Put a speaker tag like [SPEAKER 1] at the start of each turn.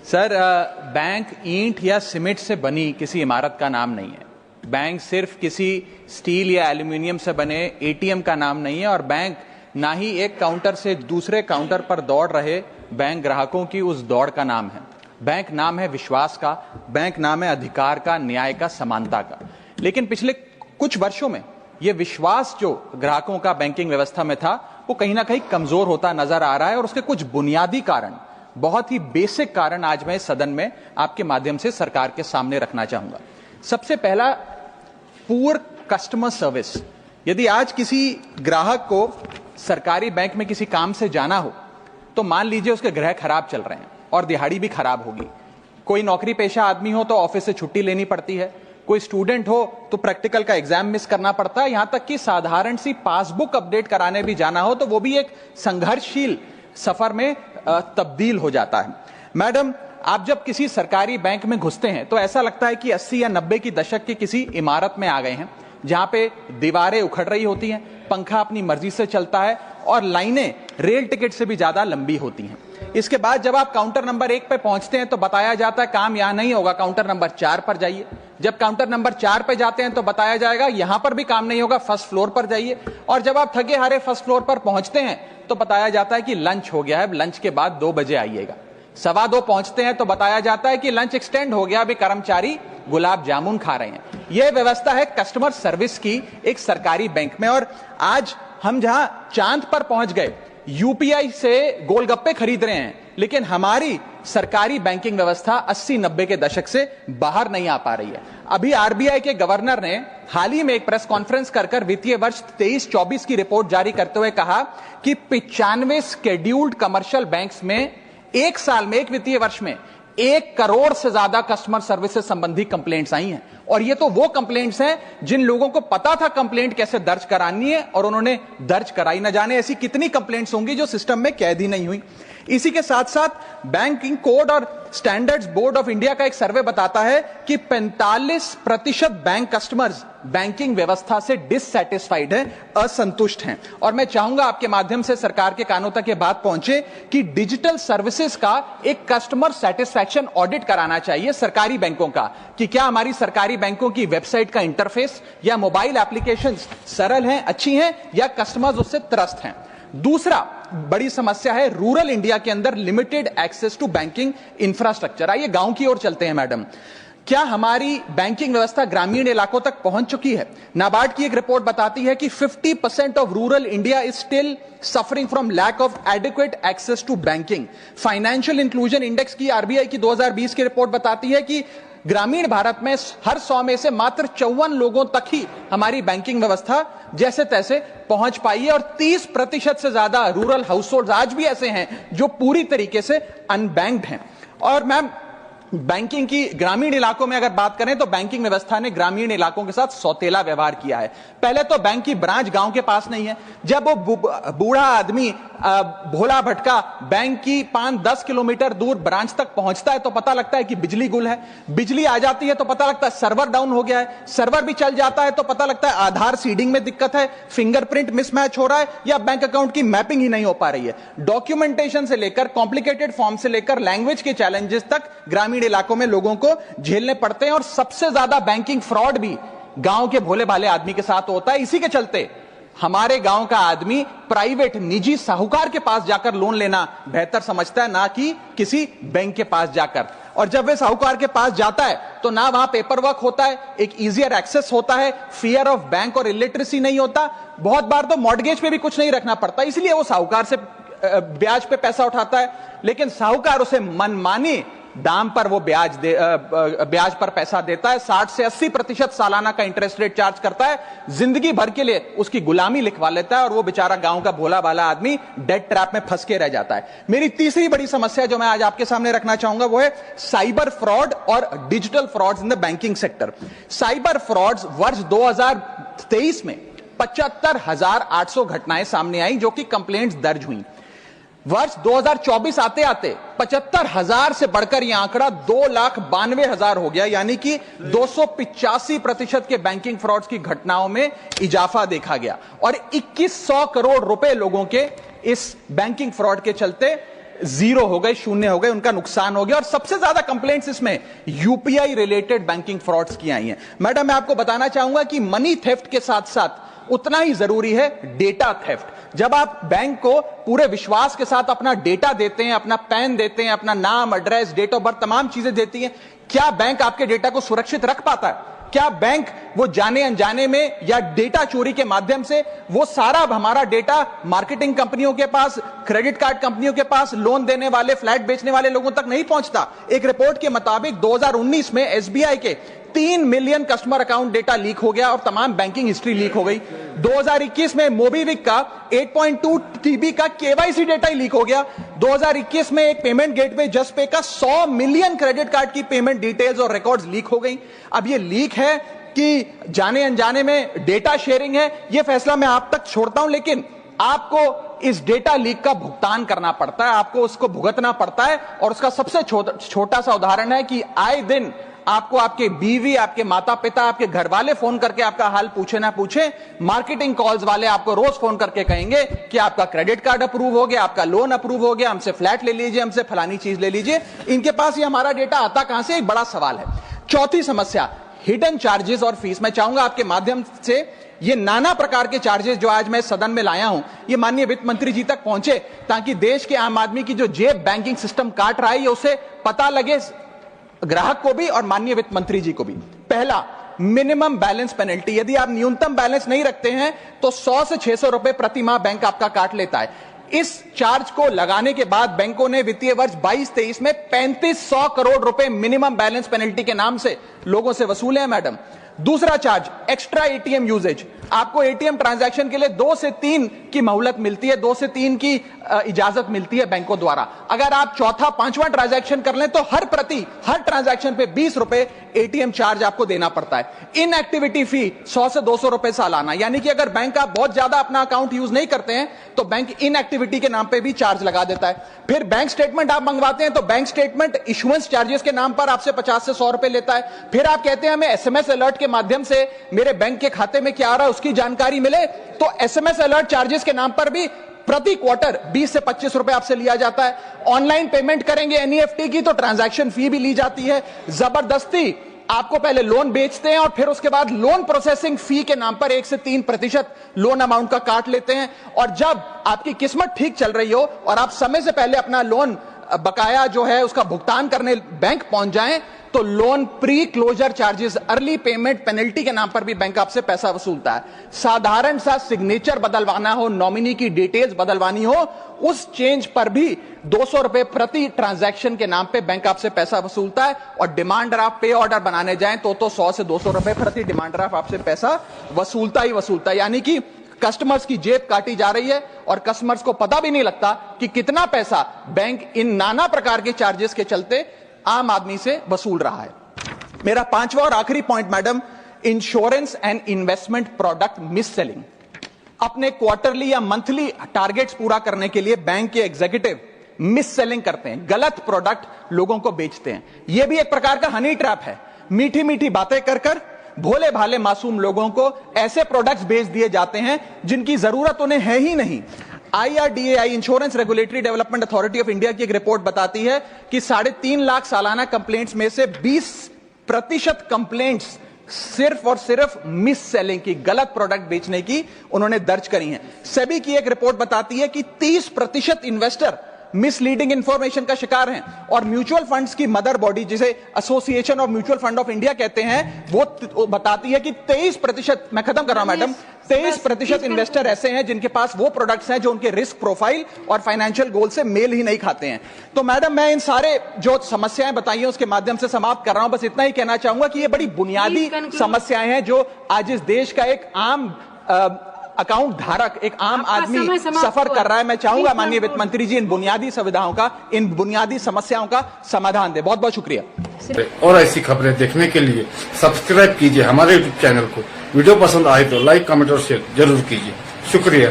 [SPEAKER 1] Sir, bank ईंट या cement से बनी किसी इमारत का नाम नहीं है। बैंक सिर्फ किसी स्टील या एल्यूमिनियम से बने एटीएम का नाम नहीं है, और बैंक ना ही एक काउंटर से दूसरे काउंटर पर दौड़ रहे बैंक ग्राहकों की उस दौड़ का नाम है। बैंक नाम है विश्वास का, बैंक नाम है अधिकार का, न्याय का, समानता का। लेकिन पिछले कुछ वर्षों में यह विश्वास जो ग्राहकों का बैंकिंग व्यवस्था में था, वो कहीं ना कहीं कमजोर होता नजर आ रहा है, और उसके कुछ बुनियादी कारण, बहुत ही बेसिक कारण आज मैं सदन में आपके माध्यम से सरकार के सामने रखना चाहूंगा। सबसे पहला, पुअर कस्टमर सर्विस। यदि आज किसी ग्राहक को सरकारी बैंक में किसी काम से जाना हो, तो मान लीजिए उसके ग्रह खराब चल रहे हैं और दिहाड़ी भी खराब होगी। कोई नौकरी पेशा आदमी हो तो ऑफिस से छुट्टी लेनी पड़ती है, कोई स्टूडेंट हो तो प्रैक्टिकल का एग्जाम मिस करना पड़ता है, यहां तक कि साधारण सी पासबुक अपडेट कराने भी जाना हो तो वो भी एक संघर्षशील सफर में तब्दील हो जाता है। मैडम, आप जब किसी सरकारी बैंक में घुसते हैं तो ऐसा लगता है कि 80 या 90 की दशक की किसी इमारत में आ गए हैं, जहां पे दीवारें उखड़ रही होती हैं, पंखा अपनी मर्जी से चलता है और लाइनें रेल टिकट से भी ज्यादा लंबी होती हैं। इसके बाद जब आप काउंटर नंबर 1 पे पहुंचते हैं तो बताया जाता है काम यहां नहीं होगा, काउंटर नंबर 4 पर जाइए। जब काउंटर नंबर 4 पे जाते हैं तो बताया जाएगा यहां पर भी काम नहीं होगा, फर्स्ट फ्लोर पर जाइए। और जब आप थके हारे फर्स्ट फ्लोर पर पहुंचते हैं तो बताया जाता है कि लंच हो गया है, लंच के बाद 2 बजे आइएगा। 2:15 पहुंचते हैं तो बताया जाता है कि लंच एक्सटेंड हो गया, अभी कर्मचारी गुलाब जामुन खा रहे हैं। यह व्यवस्था है कस्टमर सर्विस की एक सरकारी बैंक में। और आज हम जहां चांद पर पहुंच गए, यूपीआई से गोलगप्पे खरीद रहे हैं, लेकिन हमारी सरकारी बैंकिंग व्यवस्था 80-90 के दशक से बाहर नहीं आ पा रही है। अभी आरबीआई के गवर्नर ने हाल ही में एक प्रेस कॉन्फ्रेंस कर वित्तीय वर्ष 23-24 की रिपोर्ट जारी करते हुए कहा कि 95 शेड्यूल्ड कमर्शियल बैंक्स में एक साल में, एक वित्तीय वर्ष में 1 करोड़ से ज्यादा कस्टमर सर्विस से संबंधी कंप्लेंट्स आई हैं। और ये तो वो कंप्लेंट्स हैं जिन लोगों को पता था कंप्लेंट कैसे दर्ज करानी है और उन्होंने दर्ज कराई। न जाने ऐसी कितनी कंप्लेंट्स होंगी जो सिस्टम में कैद ही नहीं हुई। इसी के साथ साथ बैंकिंग कोड और स्टैंडर्ड्स बोर्ड ऑफ इंडिया का एक सर्वे बताता है कि 45% बैंक कस्टमर्स बैंकिंग व्यवस्था से डिससैटिस्फाइड हैं, असंतुष्ट हैं। और मैं चाहूंगा आपके माध्यम से सरकार के कानों तक ये बात पहुंचे कि डिजिटल सर्विसेज का एक कस्टमर सेटिस्फैक्शन ऑडिट कराना चाहिए सरकारी बैंकों का, कि क्या हमारी सरकारी बैंकों की वेबसाइट का इंटरफेस या मोबाइल एप्लीकेशंस सरल हैं, अच्छी हैं, या कस्टमर्स उससे त्रस्त हैं। दूसरा बड़ी समस्या है रूरल इंडिया के अंदर limited access to banking infrastructure. आइए गांव की ओर चलते हैं। मैडम, क्या हमारी बैंकिंग व्यवस्था ग्रामीण इलाकों तक पहुंच चुकी है? नाबार्ड की एक रिपोर्ट बताती है कि 50% of rural India is still suffering from lack of adequate access to banking. Financial inclusion index की आरबीआई की 2020 की रिपोर्ट बताती है कि ग्रामीण भारत में हर 100 में से मात्र 54 लोगों तक ही हमारी बैंकिंग व्यवस्था जैसे तैसे पहुंच पाई है, और 30% से ज्यादा रूरल हाउसहोल्ड आज भी ऐसे हैं जो पूरी तरीके से अनबैंक्ड हैं। और मैम, बैंकिंग की ग्रामीण इलाकों में अगर बात करें तो बैंकिंग व्यवस्था ने ग्रामीण इलाकों के साथ सौतेला व्यवहार किया है। पहले तो बैंक की ब्रांच गांव के पास नहीं है। जब वो बूढ़ा आदमी भोला भटका बैंक की 5-10 किलोमीटर दूर ब्रांच तक पहुंचता है तो पता लगता है कि बिजली गुल है। बिजली आ जाती है तो पता लगता है सर्वर डाउन हो गया है। सर्वर भी चल जाता है तो पता लगता है आधार सीडिंग में दिक्कत है, फिंगरप्रिंट मिसमैच हो रहा है, या बैंक अकाउंट की मैपिंग ही नहीं हो पा रही है। डॉक्यूमेंटेशन से लेकर कॉम्प्लिकेटेड फॉर्म से लेकर लैंग्वेज के चैलेंजेस तक ग्रामीण इलाकों में लोगों को झेलने पड़ते हैं। और सबसे ज्यादा बैंकिंग फ्रॉड भी गांव के भोले भाले आदमी के साथ होता है। इसी के चलते हमारे गांव का आदमी प्राइवेट निजी साहूकार के पास जाकर लोन लेना बेहतर समझता है, ना कि किसी बैंक के पास जाकर। और जब वे साहूकार के पास जाता है तो ना वहां पेपर वर्क होता है, एक इजियर एक्सेस होता है, फियर ऑफ बैंक और इलिटरेसी नहीं होता। बहुत बार तो मॉर्गेज पे भी कुछ नहीं रखना पड़ता, इसलिए वो साहूकार से ब्याज पे पैसा उठाता है, लेकिन साहूकार उसे मनमानी दाम पर वो ब्याज पर पैसा देता है। 60 से 80% सालाना का इंटरेस्ट रेट चार्ज करता है, जिंदगी भर के लिए उसकी गुलामी लिखवा लेता है, और वो बेचारा गांव का भोला भाला आदमी डेट ट्रैप में फंस के रह जाता है। मेरी तीसरी बड़ी समस्या जो मैं आज आपके सामने रखना चाहूंगा वो है साइबर फ्रॉड और digital frauds in the banking sector. Cyber frauds वर्ष 2023 में 75,800 घटनाएं सामने आई जो कि कंप्लेंट्स दर्ज हुई। वर्ष 2024 आते आते 75,000 से बढ़कर यह आंकड़ा 2,92,000 हो गया, यानी कि 285% के बैंकिंग फ्रॉड्स की घटनाओं में इजाफा देखा गया। और 2100 करोड़ रुपए लोगों के इस बैंकिंग फ्रॉड के चलते जीरो हो गए, शून्य हो गए, उनका नुकसान हो गया। और सबसे ज्यादा कंप्लेंट्स इसमें यूपीआई रिलेटेड बैंकिंग फ्रॉड्स की आई हैं। मैडम, मैं आपको बताना चाहूंगा कि मनी थेफ्ट के साथ साथ उतना ही जरूरी है डेटा थेफ्ट। जब आप बैंक को पूरे विश्वास के साथ अपना डेटा देते हैं, अपना पैन देते हैं, अपना नाम, एड्रेस, डेट ऑफ बर्थ, तमाम चीजें देती हैं, क्या बैंक आपके डेटा को सुरक्षित रख पाता है? क्या बैंक वो जाने अनजाने में या डेटा चोरी के माध्यम से वो सारा हमारा डेटा मार्केटिंग कंपनियों के पास, क्रेडिट कार्ड कंपनियों के पास, लोन देने वाले, फ्लैट बेचने वाले लोगों तक नहीं पहुंचता? एक रिपोर्ट के मुताबिक 2019 में एसबीआई के 3 million customer account data leak हो गया और तमाम बैंकिंग हिस्ट्री लीक हो गई। 2021 में मोबीविक का 8.2 TB का केवाईसी डेटा ही लीक हो गया। 2021 में एक पेमेंट गेटवे जस्पे का 100 मिलियन क्रेडिट कार्ड की पेमेंट डिटेल्स और रिकॉर्ड्स लीक हो गई। अब ये लीक है कि जाने अनजाने में डेटा शेयरिंग है, ये फैसला मैं आप तक छोड़ता हूं, लेकिन आपको इस डेटा लीक का भुगतान करना पड़ता है, आपको उसको भुगतना पड़ता है। और उसका सबसे छोटा सा उदाहरण है कि आए दिन आपको आपके बीवी, आपके माता पिता, आपके घर वाले फोन करके आपका हाल पूछे ना पूछे, मार्केटिंग कॉल्स वाले आपको रोज फोन करके कहेंगे कि आपका क्रेडिट कार्ड अप्रूव हो गया, आपका लोन अप्रूव हो गया, हमसे फ्लैट ले लीजिए, हमसे फलानी चीज ले लीजिए। इनके पास ये हमारा डेटा आता कहां से, एक बड़ा सवाल है। चौथी समस्या, हिडन चार्जेस और फीस। मैं चाहूंगा आपके माध्यम से ये नाना प्रकार के चार्जेस जो आज मैं सदन में लाया हूं, ये माननीय वित्त मंत्री जी तक पहुंचे, ताकि देश के आम आदमी की जो जेब बैंकिंग सिस्टम काट रहा है, ये उसे पता लगे, ग्राहक को भी और माननीय वित्त मंत्री जी को भी। पहला, मिनिमम बैलेंस पेनल्टी। यदि आप न्यूनतम बैलेंस नहीं रखते हैं तो 100 से 600 रुपए प्रति माह बैंक आपका काट लेता है। इस चार्ज को लगाने के बाद बैंकों ने वित्तीय वर्ष 22-23 में 3500 करोड़ रुपए मिनिमम बैलेंस पेनल्टी के नाम से लोगों से वसूले हैं। मैडम, दूसरा चार्ज, एक्स्ट्रा एटीएम यूजेज। आपको एटीएम ट्रांजैक्शन के लिए 2 से 3 की मोहलत मिलती है, 2 से 3 की इजाजत मिलती है बैंकों द्वारा। अगर आप चौथा, पांचवा ट्रांजैक्शन कर लें तो हर ट्रांजैक्शन पे 20 रुपए एटीएम चार्ज आपको देना पड़ता है। इनएक्टिविटी फी 100 से 200 रुपए सालाना, यानी कि अगर बैंक आप बहुत ज्यादा अपना अकाउंट यूज नहीं करते हैं तो बैंक इनएक्टिविटी के नाम पे भी चार्ज लगा देता है। फिर बैंक स्टेटमेंट आप मंगवाते हैं तो बैंक स्टेटमेंट इशुएंस चार्जेस के नाम पर आपसे 50 से 100 रुपए लेता है। फिर आप कहते हैं हमें एसएमएस अलर्ट के माध्यम से मेरे बैंक के खाते में क्या आ रहा है उसकी जानकारी मिले, तो एसएमएस अलर्ट चार्जेस के नाम पर भी प्रति क्वार्टर 20 से 25 रुपए आपसे लिया जाता है। ऑनलाइन पेमेंट करेंगे एनईएफटी की तो ट्रांजैक्शन फी भी ली जाती है। जबरदस्ती आपको पहले लोन बेचते हैं और फिर उसके बाद लोन प्रोसेसिंग फी के नाम पर 1 से 3% लोन अमाउंट का काट लेते हैं। और जब आपकी किस्मत ठीक चल रही हो और आप समय से पहले अपना लोन बकाया जो है उसका भुगतान करने बैंक पहुंच जाएं तो loan pre closure charges, early payment penalty के नाम पर भी बैंक आपसे पैसा वसूलता है। साधारण सा सिग्नेचर बदलवाना हो, नॉमिनी की डिटेल्स बदलवानी हो, उस चेंज पर भी 200 रुपए प्रति ट्रांजैक्शन के नाम पे बैंक आपसे पैसा वसूलता है। और डिमांड ड्राफ्ट, पे ऑर्डर बनाने जाएं तो 100 से 200 रुपए प्रति डिमांड ड्राफ्ट आपसे पैसा वसूलता ही वसूलता है। यानी कि कस्टमर्स की जेब काटी जा रही है और कस्टमर्स को पता भी नहीं लगता कि कितना पैसा बैंक इन नाना प्रकार के चार्जेस के चलते आम आदमी से वसूल रहा है। मेरा पांचवा और आखिरी point madam, insurance and investment product miss selling. अपने क्वार्टरली या मंथली टारगेट्स पूरा करने के लिए बैंक के एग्जीक्यूटिव मिस सेलिंग करते हैं, गलत प्रोडक्ट लोगों को बेचते हैं। यह भी एक प्रकार का हनी ट्रैप है। मीठी मीठी बातें कर भोले भाले मासूम लोगों को ऐसे प्रोडक्ट्स बेच दिए जाते हैं जिनकी जरूरत उन्हें है ही नहीं। IRDAI, insurance regulatory development authority of India की एक रिपोर्ट बताती है कि 3.5 लाख सालाना कंप्लेंट्स में से 20% कंप्लेंट्स सिर्फ और सिर्फ मिस सेलिंग की, गलत प्रोडक्ट बेचने की उन्होंने दर्ज करी हैं। सेबी की एक रिपोर्ट बताती है कि 30% इन्वेस्टर मिसलीडिंग इंफॉर्मेशन का शिकार हैं। और म्यूचुअल फंड्स की मदर बॉडी, जिसे association of mutual fund of India कहते हैं, वो बताती है कि 23%, मैं खत्म कर रहा हूं मैडम, 23% इन्वेस्टर ऐसे हैं जिनके पास वो प्रोडक्ट्स हैं जो उनके रिस्क प्रोफाइल और फाइनेंशियल गोल से मेल ही नहीं खाते हैं। तो मैडम, मैं इन सारे जो समस्याएं बताई हैं उसके माध्यम से समाप्त कर रहा हूं। बस इतना ही कहना चाहूंगा कि ये बड़ी बुनियादी समस्याएं हैं जो आज इस देश का एक आम अकाउंट धारक, एक आम आदमी सफर कर रहा है। मैं चाहूंगा माननीय वित्त मंत्री जी इन बुनियादी सुविधाओं का, इन बुनियादी समस्याओं का समाधान दे। बहुत बहुत शुक्रिया।
[SPEAKER 2] और ऐसी खबरें देखने के लिए सब्सक्राइब कीजिए हमारे यूट्यूब चैनल को। वीडियो पसंद आए तो लाइक, कमेंट और शेयर जरूर कीजिए। शुक्रिया।